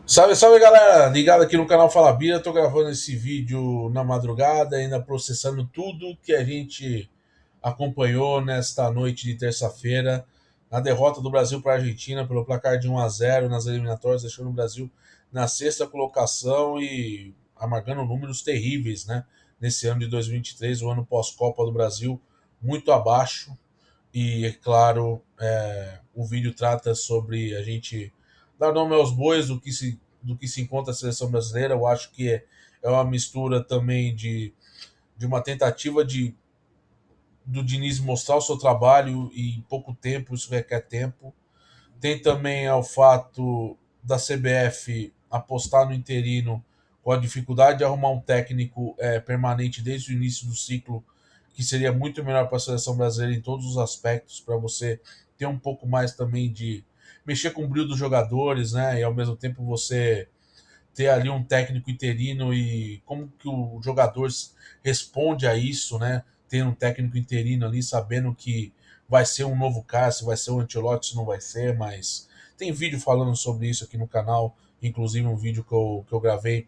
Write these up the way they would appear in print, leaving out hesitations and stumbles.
Salve, salve galera! Ligado aqui no canal Fala Bira, tô gravando esse vídeo na madrugada, ainda processando tudo que a gente acompanhou nesta noite de terça-feira, na derrota do Brasil para a Argentina pelo placar de 1-0 nas eliminatórias, deixando o Brasil na sexta colocação e amargando números terríveis, né? Nesse ano de 2023, o ano pós-Copa do Brasil, muito abaixo. E, é claro, o vídeo trata sobre a gente dar nome aos bois do que se encontra a seleção brasileira. Eu acho que é uma mistura também de uma tentativa do Diniz mostrar o seu trabalho e em pouco tempo, isso requer tempo. Tem também o fato da CBF apostar no interino com a dificuldade de arrumar um técnico permanente desde o início do ciclo, que seria muito melhor para a seleção brasileira em todos os aspectos, para você ter um pouco mais também de mexer com o brilho dos jogadores, né? E ao mesmo tempo você ter ali um técnico interino e como que o jogador responde a isso, né? Ter um técnico interino ali, sabendo que vai ser um novo cara, se vai ser um Ancelotti, se não vai ser, mas tem vídeo falando sobre isso aqui no canal, inclusive um vídeo que eu gravei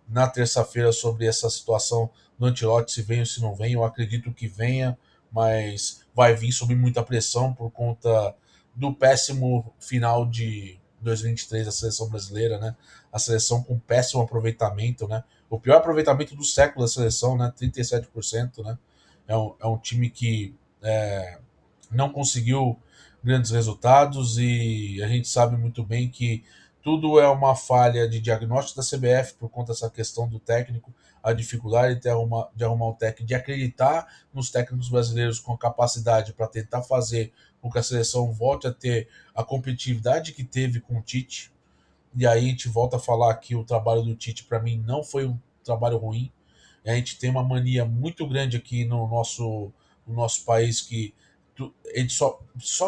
na terça-feira sobre essa situação do Ancelotti, se vem ou se não vem. Eu acredito que venha, mas vai vir sob muita pressão por conta do péssimo final de 2023 da seleção brasileira, né? A seleção com péssimo aproveitamento, né? O pior aproveitamento do século da seleção, né? 37%, né? É um time que não conseguiu grandes resultados e a gente sabe muito bem que tudo é uma falha de diagnóstico da CBF por conta dessa questão do técnico, a dificuldade de arrumar um técnico, de acreditar nos técnicos brasileiros com capacidade para tentar fazer com que a seleção volte a ter a competitividade que teve com o Tite. E aí a gente volta a falar que o trabalho do Tite, para mim, não foi um trabalho ruim. A gente tem uma mania muito grande aqui no nosso país que ele só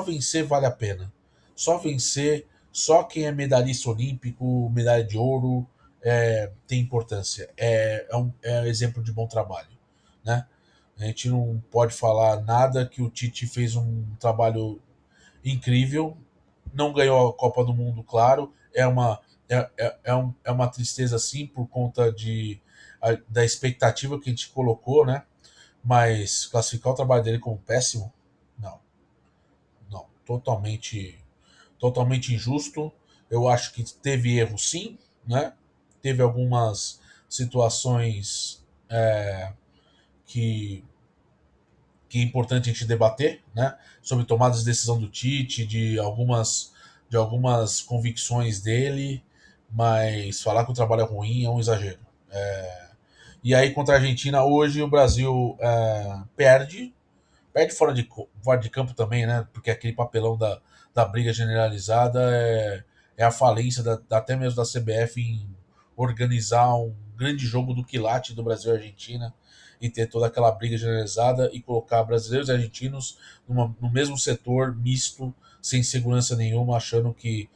vencer vale a pena. Só vencer, só quem é medalhista olímpico, medalha de ouro, tem importância. É um exemplo de bom trabalho, né? A gente não pode falar nada que o Tite fez um trabalho incrível, não ganhou a Copa do Mundo, claro. É uma tristeza, sim, por conta da expectativa que a gente colocou, né? Mas classificar o trabalho dele como péssimo, não, não. Totalmente injusto. Eu acho que teve erro, sim, né? Teve algumas situações que que é importante a gente debater, né? Sobre tomadas de decisão do Tite, de algumas convicções dele, mas falar que o trabalho é ruim é um exagero. E aí, contra a Argentina, hoje o Brasil perde fora de campo também, né? Porque aquele papelão da briga generalizada é a falência até mesmo da CBF em organizar um grande jogo do quilate do Brasil e Argentina e ter toda aquela briga generalizada e colocar brasileiros e argentinos no mesmo setor misto, sem segurança nenhuma, achando que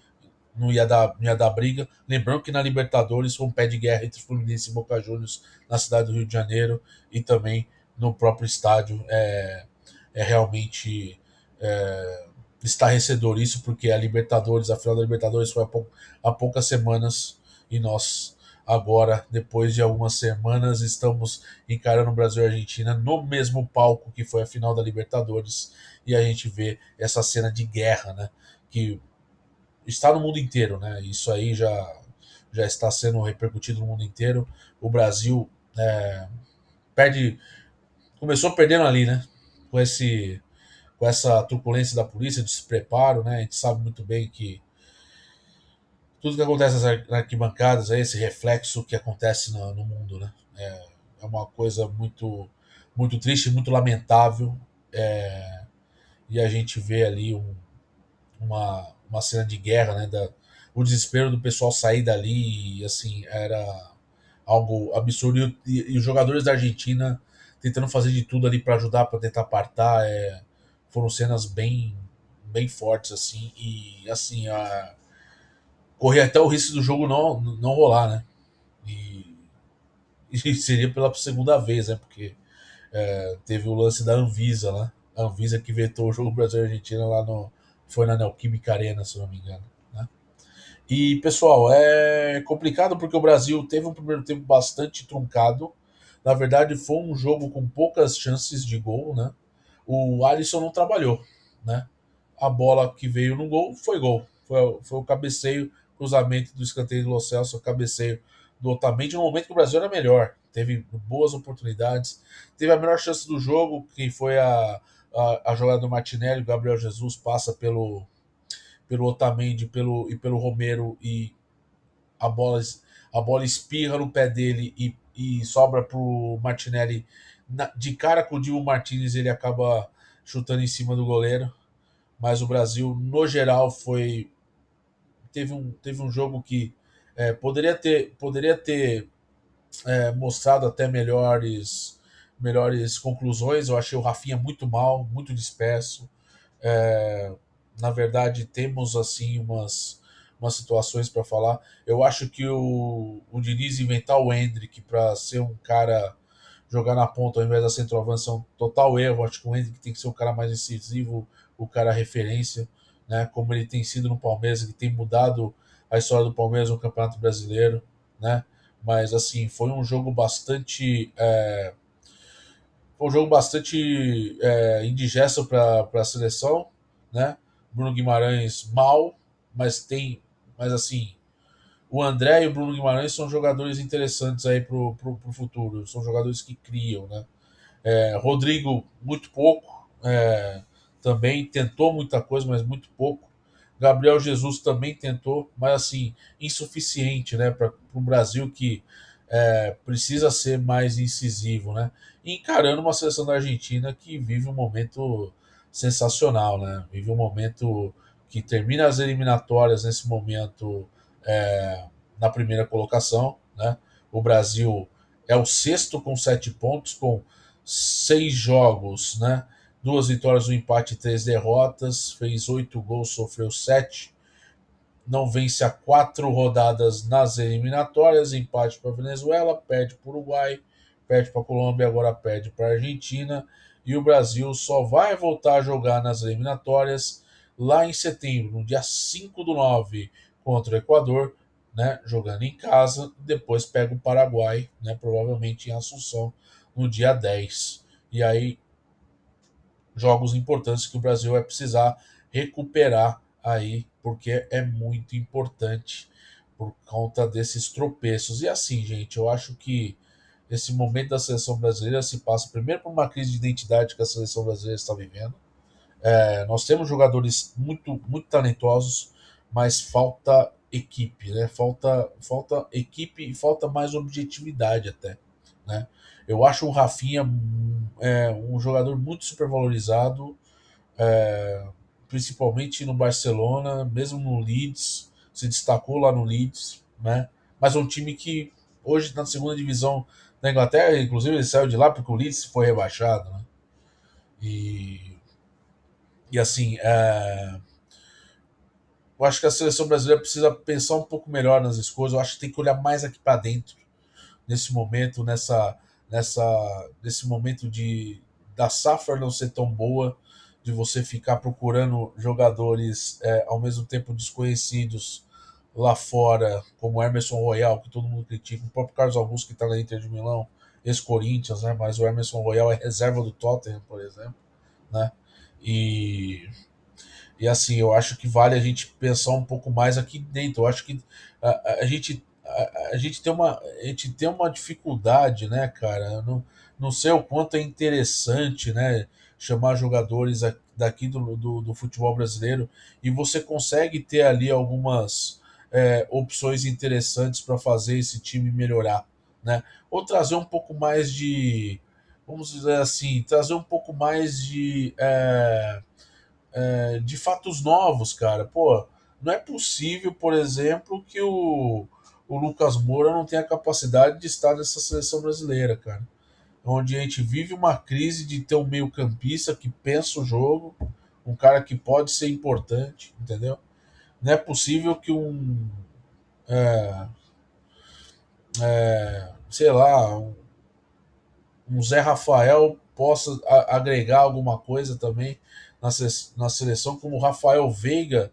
não ia dar briga. Lembrando que na Libertadores foi um pé de guerra entre Fluminense e Boca Juniors na cidade do Rio de Janeiro e também no próprio estádio. É realmente estarrecedor isso, porque a final da Libertadores foi há poucas semanas e nós agora, depois de algumas semanas, estamos encarando o Brasil e a Argentina no mesmo palco que foi a final da Libertadores e a gente vê essa cena de guerra, né? Que está no mundo inteiro, né? Isso aí já está sendo repercutido no mundo inteiro. O Brasil perde, começou perdendo ali, né? Com esse, com essa turbulência da polícia, despreparo, né? A gente sabe muito bem que tudo que acontece nas arquibancadas é esse reflexo que acontece no mundo, né? É uma coisa muito, muito triste, muito lamentável. E a gente vê ali uma cena de guerra, né? O desespero do pessoal sair dali, e assim, era algo absurdo. E os jogadores da Argentina tentando fazer de tudo ali para ajudar, para tentar apartar. Foram cenas bem, bem fortes, assim. E, assim, correr até o risco do jogo não rolar, né? E, e seria pela segunda vez, né? Porque teve o lance da Anvisa lá. A Anvisa que vetou o jogo Brasil e Argentina lá no. Foi na Neoquímica Arena, se não me engano. Né? E, pessoal, é complicado porque o Brasil teve um primeiro tempo bastante truncado. Na verdade, foi um jogo com poucas chances de gol, né? O Alisson não trabalhou, né? A bola que veio no gol foi gol. Foi o cabeceio, cruzamento do escanteio do Lo Celso, o cabeceio do Otamendi, no momento que o Brasil era melhor. Teve boas oportunidades. Teve a melhor chance do jogo, que foi a jogada do Martinelli. O Gabriel Jesus passa pelo Otamendi e pelo Romero e a bola, a bola espirra no pé dele e sobra pro Martinelli de cara com o Divo Martinez, ele acaba chutando em cima do goleiro. Mas o Brasil, no geral, teve um jogo que poderia ter mostrado até melhores conclusões. Eu achei o Rafinha muito mal, muito disperso. É, na verdade, temos assim umas situações para falar. Eu acho que o Diniz inventar o Hendrick para ser um cara jogar na ponta ao invés da centroavância é um total erro. Acho que o Hendrick tem que ser o cara mais incisivo, o cara referência, né? Como ele tem sido no Palmeiras, que tem mudado a história do Palmeiras no Campeonato Brasileiro, né? Mas assim, foi um jogo bastante indigesto para a seleção, né? Bruno Guimarães mal, mas assim, o André e o Bruno Guimarães são jogadores interessantes aí pro futuro, são jogadores que criam, né? Rodrigo, muito pouco. Também tentou muita coisa, mas muito pouco. Gabriel Jesus também tentou, mas assim, insuficiente, né? Para um Brasil que precisa ser mais incisivo, né? E encarando uma seleção da Argentina que vive um momento sensacional, né? Vive um momento que termina as eliminatórias nesse momento é, na primeira colocação, né? O Brasil é o sexto com 7 pontos, com 6 jogos, né? 2 vitórias, um empate e 3 derrotas. Fez 8 gols, sofreu 7. Não vence há 4 rodadas nas eliminatórias. Empate para a Venezuela, perde para o Uruguai, perde para a Colômbia, agora perde para a Argentina. E o Brasil só vai voltar a jogar nas eliminatórias lá em setembro, no dia 5/9, contra o Equador, né, jogando em casa. Depois pega o Paraguai, né, provavelmente em Assunção, no dia 10. E aí jogos importantes que o Brasil vai precisar recuperar aí, porque é muito importante por conta desses tropeços. E assim, gente, eu acho que esse momento da seleção brasileira se passa primeiro por uma crise de identidade que a seleção brasileira está vivendo. Nós temos jogadores muito talentosos, mas falta equipe, né? Falta equipe e falta mais objetividade até, né? Eu acho o Rafinha um jogador muito supervalorizado, principalmente no Barcelona, mesmo no Leeds, se destacou lá no Leeds, né? Mas é um time que hoje na segunda divisão da Inglaterra, inclusive ele saiu de lá porque o Leeds foi rebaixado, né? E, e assim, eu acho que a seleção brasileira precisa pensar um pouco melhor nas escolhas. Eu acho que tem que olhar mais aqui para dentro nesse momento, nesse momento de da safra não ser tão boa, de você ficar procurando jogadores ao mesmo tempo desconhecidos lá fora, como Emerson Royal, que todo mundo critica, o próprio Carlos Augusto, que está na Inter de Milão, ex-Corinthians, né? Mas o Emerson Royal é reserva do Tottenham, por exemplo, né? E e assim, eu acho que vale a gente pensar um pouco mais aqui dentro. Eu acho que a gente tem uma dificuldade, né, cara? Eu não sei o quanto é interessante, né, chamar jogadores daqui do futebol brasileiro e você consegue ter ali algumas opções interessantes para fazer esse time melhorar, né? Ou trazer um pouco mais de, vamos dizer assim, trazer um pouco mais de fatos novos, cara. Pô, não é possível, por exemplo, que o Lucas Moura não tenha a capacidade de estar nessa seleção brasileira, cara. Onde a gente vive uma crise de ter um meio-campista que pensa o jogo, um cara que pode ser importante, entendeu? Não é possível que sei lá, um Zé Rafael possa agregar alguma coisa também na seleção, como o Rafael Veiga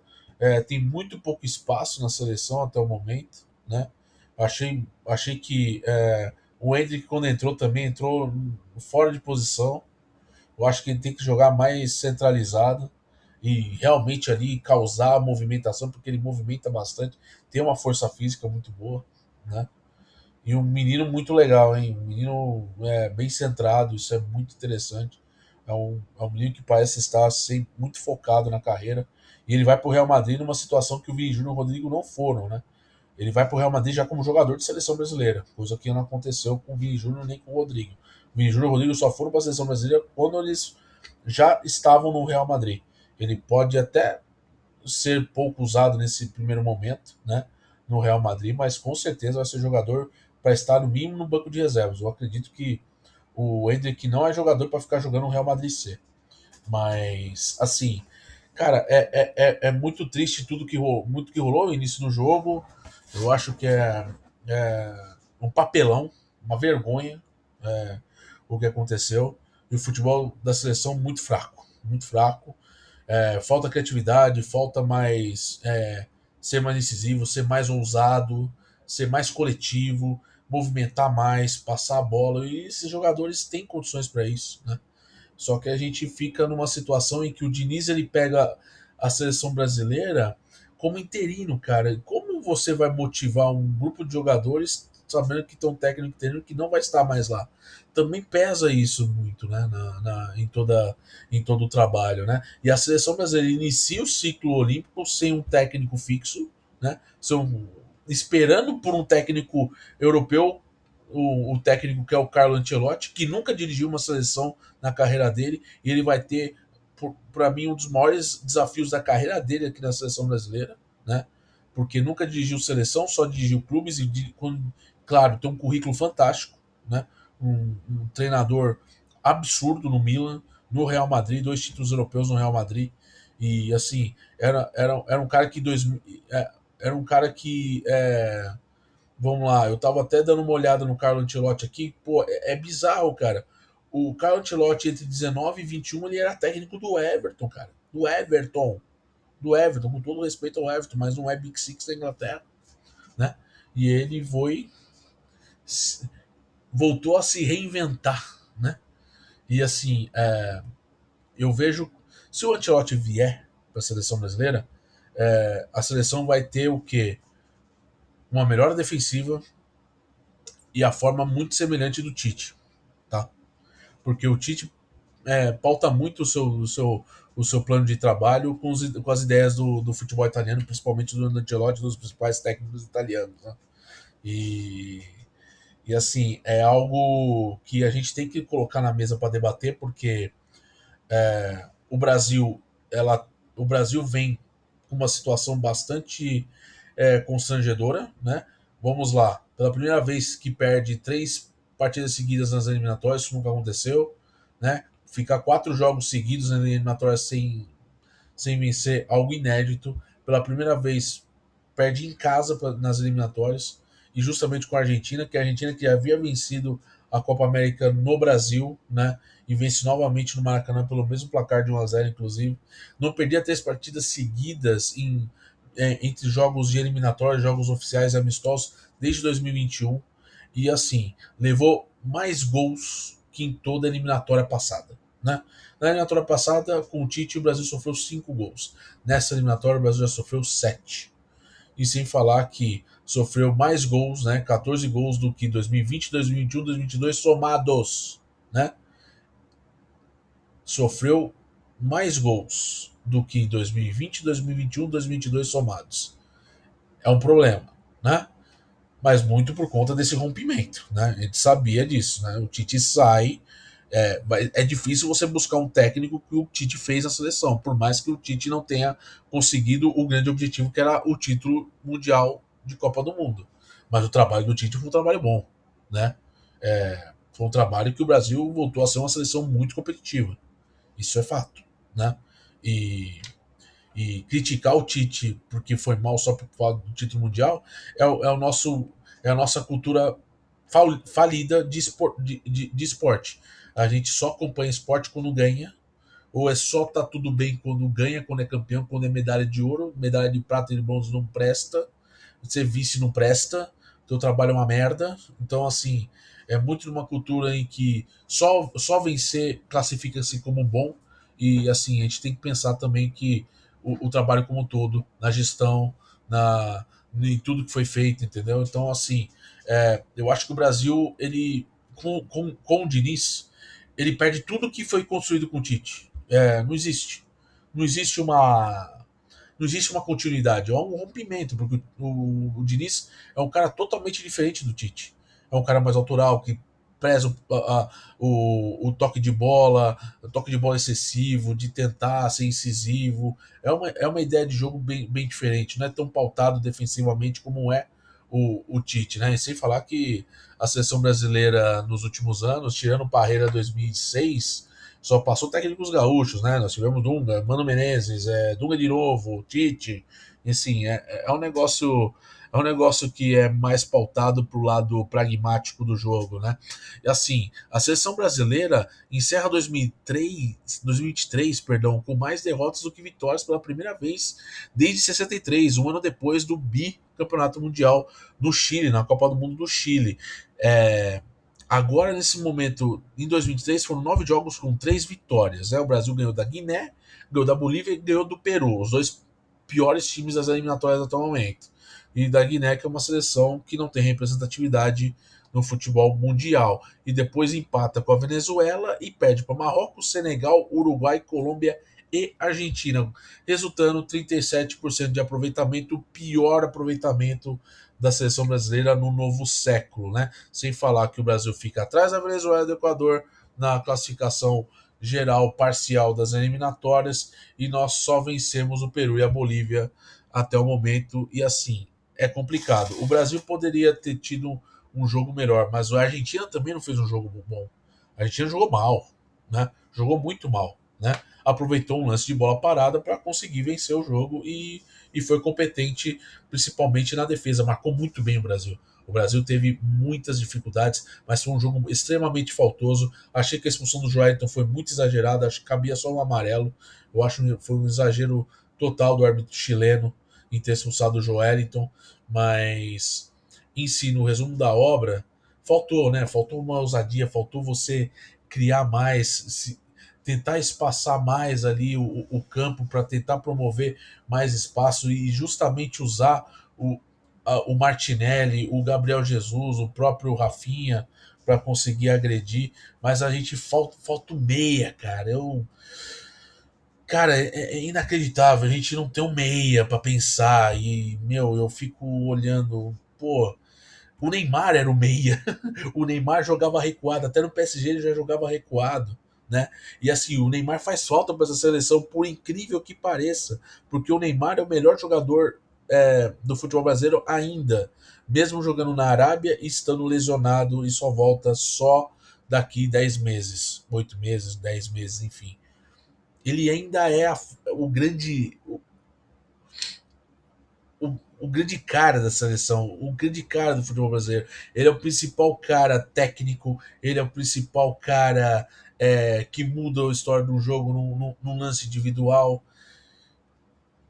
tem muito pouco espaço na seleção até o momento, né? Achei que o Endrick, quando entrou, também entrou fora de posição. Eu acho que ele tem que jogar mais centralizado e realmente ali causar movimentação, porque ele movimenta bastante, tem uma força física muito boa, né? E um menino muito legal, hein? Um menino bem centrado, isso é muito interessante. É um menino que parece estar sempre muito focado na carreira. E ele vai para o Real Madrid numa situação que o Vini Júnior e o Rodrigo não foram, né? Ele vai para o Real Madrid já como jogador de seleção brasileira, coisa que não aconteceu com o Vini Júnior nem com o Rodrigo. O Vini Júnior e o Rodrigo só foram para a seleção brasileira quando eles já estavam no Real Madrid. Ele pode até ser pouco usado nesse primeiro momento, né, no Real Madrid, mas com certeza vai ser jogador para estar no mínimo no banco de reservas. Eu acredito que o Endrick não é jogador para ficar jogando no Real Madrid C. Mas, assim, cara, é muito triste tudo muito que rolou no início do jogo. Eu acho que é um papelão, uma vergonha o que aconteceu. E o futebol da seleção muito fraco. Muito fraco. Falta criatividade, falta mais ser mais incisivo, ser mais ousado, ser mais coletivo, movimentar mais, passar a bola. E esses jogadores têm condições para isso, né? Só que a gente fica numa situação em que o Diniz ele pega a seleção brasileira como interino, cara. Como você vai motivar um grupo de jogadores sabendo que tem um técnico interino que não vai estar mais lá? Também pesa isso muito, né, em todo o trabalho, né? E a seleção brasileira inicia o ciclo olímpico sem um técnico fixo, né? Esperando por um técnico europeu, o técnico que é o Carlo Ancelotti, que nunca dirigiu uma seleção na carreira dele, e ele vai ter, para mim, um dos maiores desafios da carreira dele aqui na seleção brasileira, né? Porque nunca dirigiu seleção, só dirigiu clubes e, claro, tem um currículo fantástico, né? Um treinador absurdo no Milan, no Real Madrid, 2 títulos europeus no Real Madrid, e assim, era um cara que era um cara que vamos lá, eu tava até dando uma olhada no Carlo Ancelotti aqui. Pô, é bizarro, cara. O Carlo Ancelotti, entre 19 e 21, ele era técnico do Everton, cara. Do Everton. Do Everton, com todo respeito ao Everton, mas não é Big Six da Inglaterra, né? E ele voltou a se reinventar, né? E assim, eu vejo, se o Ancelotti vier para a seleção brasileira, a seleção vai ter o quê? Uma melhora defensiva e a forma muito semelhante do Tite, tá? Porque o Tite pauta muito o seu plano de trabalho com as ideias do futebol italiano, principalmente do Ancelotti, dos principais técnicos italianos, né? E, e assim, é algo que a gente tem que colocar na mesa para debater, porque o Brasil, o Brasil vem com uma situação bastante constrangedora, né? Vamos lá, pela primeira vez que perde 3 partidas seguidas nas eliminatórias, isso nunca aconteceu, né? Ficar 4 jogos seguidos nas eliminatórias sem vencer, algo inédito. Pela primeira vez perde em casa nas eliminatórias, e justamente com a Argentina, que a Argentina que havia vencido a Copa América no Brasil, né? E vence novamente no Maracanã pelo mesmo placar de 1-0, inclusive. Não perdia 3 partidas seguidas entre jogos de eliminatória, jogos oficiais amistosos desde 2021. E assim, levou mais gols que em toda a eliminatória passada, né? Na eliminatória passada, com o Tite, o Brasil sofreu 5 gols. Nessa eliminatória, o Brasil já sofreu 7. E sem falar que sofreu mais gols, né? 14 gols do que 2020, 2021, 2022 somados, né? Sofreu mais gols do que 2020, 2021, 2022 somados. É um problema, né? Mas muito por conta desse rompimento, né? A gente sabia disso, né? O Tite sai. É difícil você buscar um técnico que o Tite fez na seleção, por mais que o Tite não tenha conseguido o grande objetivo, que era o título mundial de Copa do Mundo. Mas o trabalho do Tite foi um trabalho bom, né? Foi um trabalho que o Brasil voltou a ser uma seleção muito competitiva. Isso é fato, né? E, e criticar o Tite porque foi mal só por falar do título mundial é a nossa cultura falida de esporte. A gente só acompanha esporte quando ganha, Ou é só tá tudo bem quando ganha, quando é campeão, quando é medalha de ouro, medalha de prata e de bronze não presta, ser vice não presta, teu trabalho é uma merda. Então, assim, é muito numa cultura em que só vencer classifica-se como bom. E, assim, a gente tem que pensar também que o trabalho como um todo, na gestão, na, em tudo que foi feito, entendeu? Então, assim, eu acho que o Brasil, ele, com o Diniz, ele perde tudo que foi construído com o Tite. Não existe. Não existe uma não existe uma continuidade, é um rompimento, porque o Diniz é um cara totalmente diferente do Tite. É um cara mais autoral, que preza o toque de bola, o toque de bola excessivo, de tentar ser incisivo. É uma ideia de jogo bem diferente, não é tão pautado defensivamente como é o Tite, né? E sem falar que a seleção brasileira nos últimos anos, tirando o Parreira 2006, só passou técnicos gaúchos, né? Nós tivemos Dunga, Mano Menezes, Dunga de novo, Tite. E assim, é um negócio que é mais pautado pro lado pragmático do jogo, né? E assim, a seleção brasileira encerra 2023, perdão, com mais derrotas do que vitórias pela primeira vez desde 63, um ano depois do bicampeonato mundial no Chile, na Copa do Mundo do Chile. É, Agora, nesse momento, em 2023, foram 9 jogos com 3 vitórias. Né? O Brasil ganhou da Guiné, ganhou da Bolívia e ganhou do Peru, os dois piores times das eliminatórias até o momento. E da Guiné, que é uma seleção que não tem representatividade no futebol mundial. E depois empata com a Venezuela e perde para Marrocos, Senegal, Uruguai, Colômbia e Argentina, resultando 37% de aproveitamento, o pior aproveitamento da seleção brasileira no novo século, né? Sem falar que o Brasil fica atrás da Venezuela e do Equador na classificação geral parcial das eliminatórias e nós só vencemos o Peru e a Bolívia até o momento e assim é complicado. O Brasil poderia ter tido um jogo melhor, mas a Argentina também não fez um jogo bom. A Argentina jogou mal, né? Jogou muito mal, né? Aproveitou um lance de bola parada para conseguir vencer o jogo e foi competente, principalmente na defesa. Marcou muito bem o Brasil. O Brasil teve muitas dificuldades, mas foi um jogo extremamente faltoso. Achei que a expulsão do Joelton foi muito exagerada, acho que cabia só um amarelo. Eu acho que foi um exagero total do árbitro chileno em ter expulsado o Joelton, mas em si, no resumo da obra, faltou, né? Faltou uma ousadia, faltou você criar mais, tentar espaçar mais ali o campo para tentar promover mais espaço e justamente usar o Martinelli, o Gabriel Jesus, o próprio Rafinha para conseguir agredir, mas a gente falta o meia, cara. Cara, é inacreditável. A gente não tem um meia para pensar e meu, eu fico olhando, pô, o Neymar era o meia. O Neymar jogava recuado, até no PSG ele já jogava recuado, né? E assim, o Neymar faz falta para essa seleção, por incrível que pareça, porque o Neymar é o melhor jogador do futebol brasileiro ainda, mesmo jogando na Arábia e estando lesionado e só volta só daqui 10 meses, 8 meses, 10 meses, enfim. Ele ainda é o grande o grande cara da seleção, o grande cara do futebol brasileiro. Ele é o principal cara técnico, ele é o principal cara que muda a história do jogo num lance individual.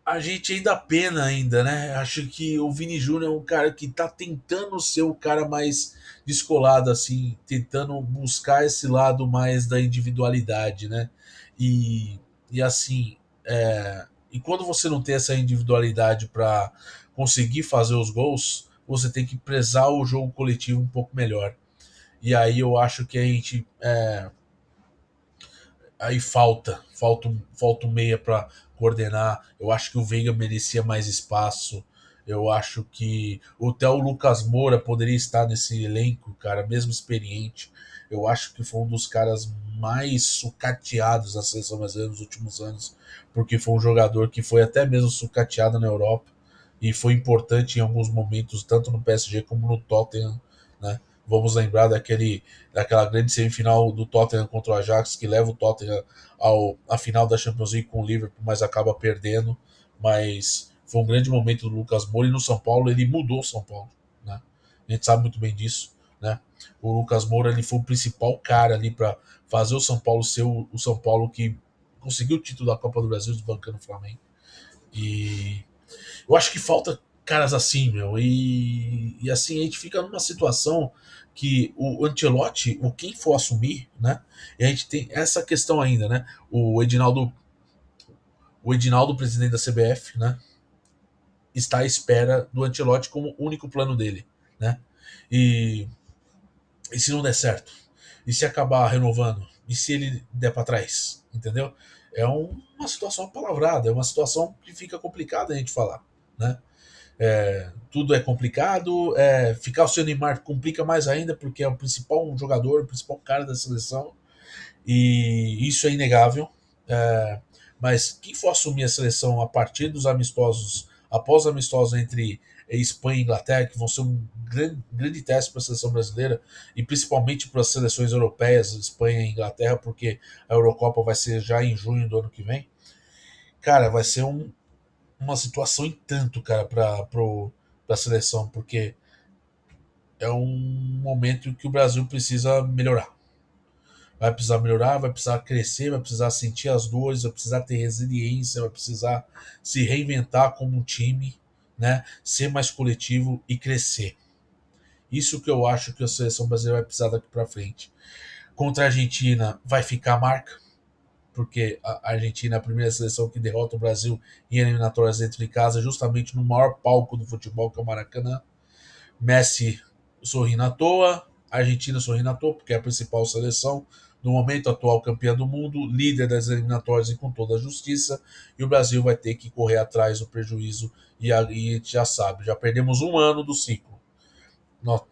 A gente ainda pena ainda, né? Acho que o Vini Júnior é um cara que tá tentando ser o cara mais descolado, assim, tentando buscar esse lado mais da individualidade, né? E, e assim, e quando você não tem essa individualidade para conseguir fazer os gols, você tem que prezar o jogo coletivo um pouco melhor. E aí eu acho que a gente aí falta um meia para coordenar. Eu acho que o Veiga merecia mais espaço. Eu acho que até o Lucas Moura poderia estar nesse elenco, cara, mesmo experiente. Eu acho que foi um dos caras mais sucateados da seleção brasileira nos últimos anos, porque foi um jogador que foi até mesmo sucateado na Europa e foi importante em alguns momentos, tanto no PSG como no Tottenham, né? Vamos lembrar daquela grande semifinal do Tottenham contra o Ajax, que leva o Tottenham à final da Champions League com o Liverpool, mas acaba perdendo. Mas foi um grande momento do Lucas Moura e no São Paulo ele mudou o São Paulo. Né? A gente sabe muito bem disso. Né? O Lucas Moura ele foi o principal cara ali para fazer o São Paulo ser o São Paulo que conseguiu o título da Copa do Brasil desbancando o Flamengo. E eu acho que falta caras assim, meu. E assim, a gente fica numa situação que o Ancelotti, o quem for assumir, né? E a gente tem essa questão ainda, né? O Edinaldo, presidente da CBF, né? Está à espera do Ancelotti como único plano dele, né? E, e se não der certo? E se acabar renovando? E se ele der para trás? Entendeu? Uma situação apalavrada, é uma situação que fica complicada a gente falar, né? Tudo é complicado. Ficar o seu Neymar complica mais ainda, porque é o principal jogador, o principal cara da seleção, e isso é inegável. Mas quem for assumir a seleção a partir dos amistosos, após os amistosos entre Espanha e Inglaterra, que vão ser um grande teste para a seleção brasileira, e principalmente para as seleções europeias, Espanha e Inglaterra, porque a Eurocopa vai ser já em junho do ano que vem. Cara, vai ser uma situação em tanto, cara, para a seleção, porque é um momento em que o Brasil precisa melhorar. Vai precisar melhorar, vai precisar crescer, vai precisar sentir as dores, vai precisar ter resiliência, vai precisar se reinventar como um time, né? Ser mais coletivo e crescer. Isso que eu acho que a seleção brasileira vai precisar daqui para frente. Contra a Argentina vai ficar a marca, porque a Argentina é a primeira seleção que derrota o Brasil em eliminatórias dentro de casa, justamente no maior palco do futebol, que é o Maracanã. Messi sorrindo à toa, a Argentina sorrindo à toa, porque é a principal seleção, no momento atual campeã do mundo, líder das eliminatórias e com toda a justiça, e o Brasil vai ter que correr atrás do prejuízo, e aí a gente já sabe, já perdemos um ano do ciclo.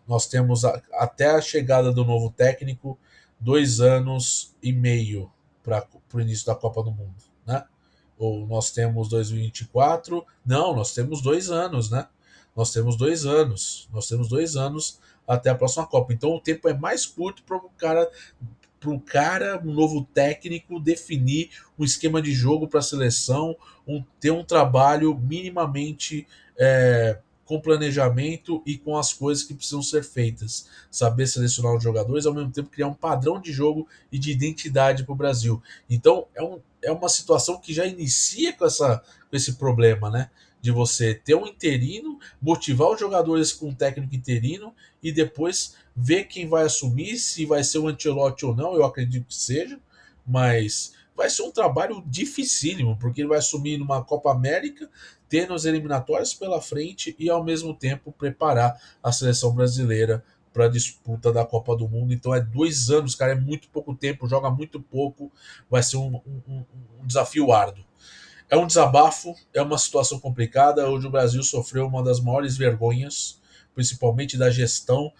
Nós temos até a chegada do novo técnico 2 anos e meio para o início da Copa do Mundo, né? Ou nós temos 2024? Não, nós temos 2 anos, né? Nós temos 2 anos até a próxima Copa. Então o tempo é mais curto para um novo técnico definir um esquema de jogo para a seleção, ter um trabalho minimamente com planejamento e com as coisas que precisam ser feitas. Saber selecionar os jogadores, ao mesmo tempo criar um padrão de jogo e de identidade para o Brasil. Então é uma situação que já inicia com esse problema, né? De você ter um interino, motivar os jogadores com um técnico interino e depois ver quem vai assumir, se vai ser o Ancelotti ou não, eu acredito que seja, mas vai ser um trabalho dificílimo, porque ele vai assumir numa Copa América, tendo as eliminatórias pela frente e ao mesmo tempo preparar a seleção brasileira para a disputa da Copa do Mundo. Então é 2 anos, cara, é muito pouco tempo, joga muito pouco, vai ser um desafio árduo. É um desabafo, é uma situação complicada. Hoje o Brasil sofreu uma das maiores vergonhas, principalmente da gestão,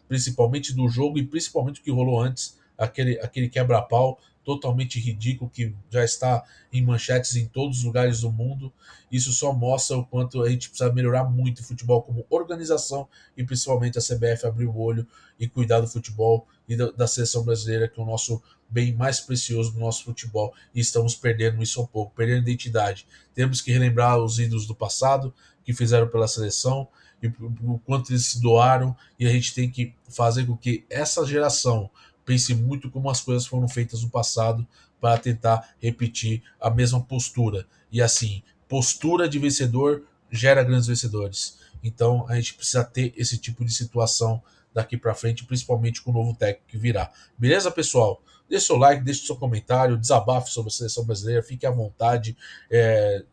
principalmente do jogo e principalmente o que rolou antes, aquele quebra-pau totalmente ridículo que já está em manchetes em todos os lugares do mundo. Isso só mostra o quanto a gente precisa melhorar muito o futebol como organização e principalmente a CBF abrir o olho e cuidar do futebol e da seleção brasileira, que é o nosso bem mais precioso do nosso futebol, e estamos perdendo isso um pouco, perdendo identidade. Temos que relembrar os ídolos do passado que fizeram pela seleção e o quanto eles se doaram, e a gente tem que fazer com que essa geração pense muito como as coisas foram feitas no passado para tentar repetir a mesma postura. E assim, postura de vencedor gera grandes vencedores. Então a gente precisa ter esse tipo de situação daqui para frente, principalmente com o novo técnico que virá. Beleza, pessoal? Deixe seu like, deixe seu comentário, desabafe sobre a seleção brasileira, fique à vontade. É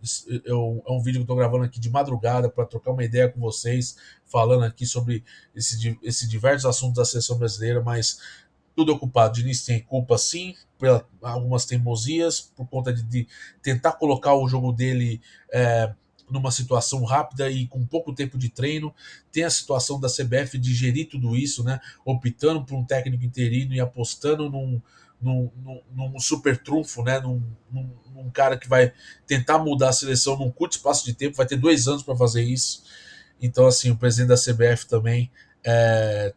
um vídeo que eu estou gravando aqui de madrugada para trocar uma ideia com vocês, falando aqui sobre esse diversos assuntos da seleção brasileira, mas tudo ocupado. O Diniz tem culpa, sim, por algumas teimosias, por conta de tentar colocar o jogo dele numa situação rápida e com pouco tempo de treino. Tem a situação da CBF de gerir tudo isso, né? Optando por um técnico interino e apostando num super trunfo, né? Num cara que vai tentar mudar a seleção num curto espaço de tempo, vai ter 2 anos para fazer isso. Então, assim, o presidente da CBF também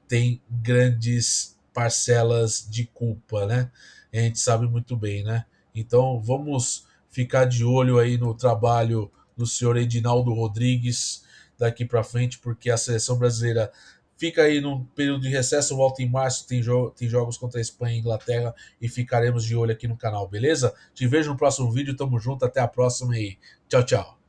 tem grandes parcelas de culpa, né? A gente sabe muito bem, né? Então, vamos ficar de olho aí no trabalho do senhor Edinaldo Rodrigues daqui para frente, porque a seleção brasileira Fica aí no período de recesso, volta em março, tem jogos contra a Espanha e Inglaterra e ficaremos de olho aqui no canal, beleza? Te vejo no próximo vídeo, tamo junto, até a próxima e tchau, tchau.